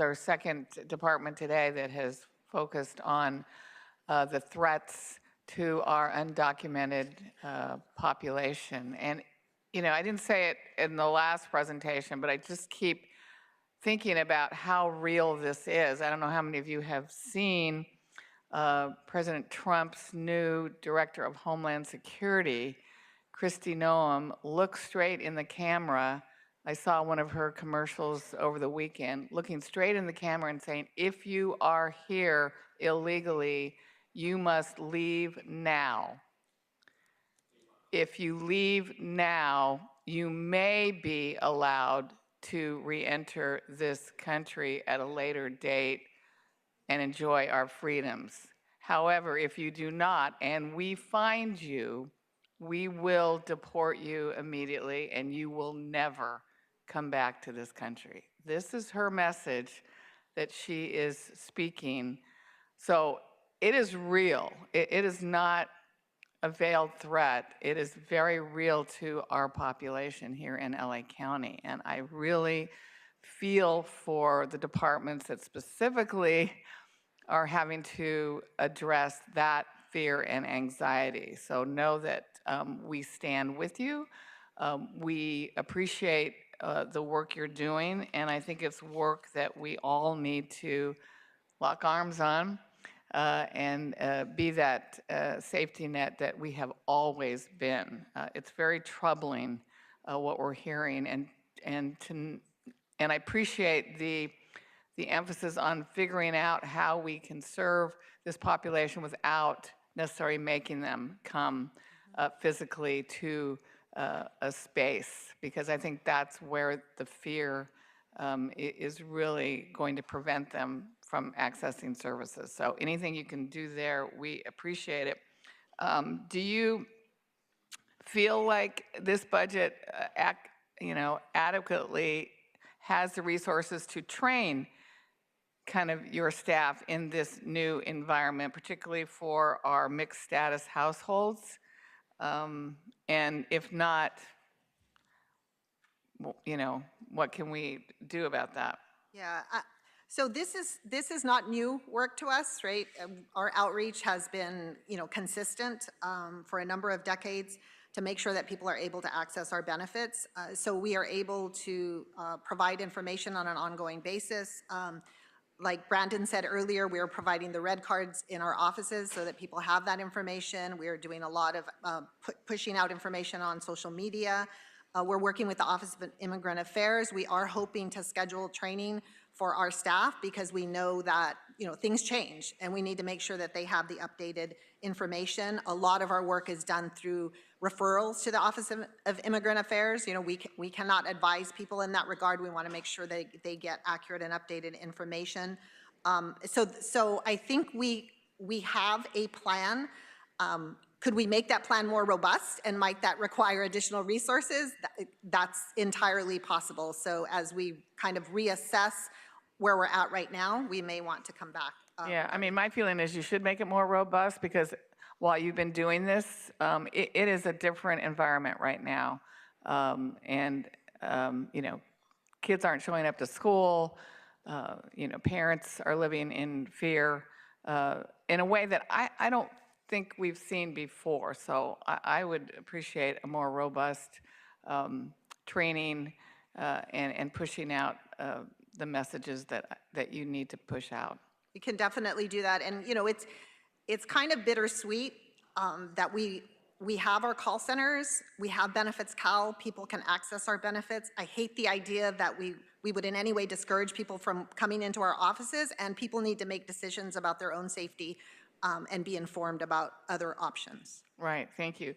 our second department today that has focused on the threats to our undocumented population. And, you know, I didn't say it in the last presentation, but I just keep thinking about how real this is. I don't know how many of you have seen President Trump's new Director of Homeland Security, Kristi Noem, look straight in the camera. I saw one of her commercials over the weekend, looking straight in the camera and saying, if you are here illegally, you must leave now. If you leave now, you may be allowed to re-enter this country at a later date and enjoy our freedoms. However, if you do not, and we find you, we will deport you immediately and you will never come back to this country. This is her message that she is speaking. So it is real. It is not a veiled threat. It is very real to our population here in LA County. And I really feel for the departments that specifically are having to address that fear and anxiety. So know that we stand with you. We appreciate the work you're doing, and I think it's work that we all need to lock arms on and be that safety net that we have always been. It's very troubling what we're hearing, and I appreciate the emphasis on figuring out how we can serve this population without necessarily making them come physically to a space, because I think that's where the fear is really going to prevent them from accessing services. So anything you can do there, we appreciate it. Do you feel like this budget adequately has the resources to train kind of your staff in this new environment, particularly for our mixed status households? And if not, you know, what can we do about that? Yeah, so this is not new work to us, right? Our outreach has been, consistent for a number of decades to make sure that people are able to access our benefits. So we are able to provide information on an ongoing basis. Like Brandon said earlier, we are providing the red cards in our offices so that people have that information. We are doing a lot of pushing out information on social media. We're working with the Office of Immigrant Affairs. We are hoping to schedule training for our staff because we know that things change and we need to make sure that they have the updated information. A lot of our work is done through referrals to the Office of Immigrant Affairs. We cannot advise people in that regard. We want to make sure that they get accurate and updated information. So I think we have a plan. Could we make that plan more robust and might that require additional resources? That's entirely possible. So as we kind of reassess where we're at right now, we may want to come back. Yeah, I mean, my feeling is you should make it more robust because while you've been doing this, it is a different environment right now. Kids aren't showing up to school. Parents are living in fear in a way that I don't think we've seen before. So I would appreciate a more robust training and pushing out the messages that you need to push out. We can definitely do that. And it's kind of bittersweet that we have our call centers, we have Benefits Cal, people can access our benefits. I hate the idea that we would in any way discourage people from coming into our offices, and people need to make decisions about their own safety and be informed about other options. Right, thank you.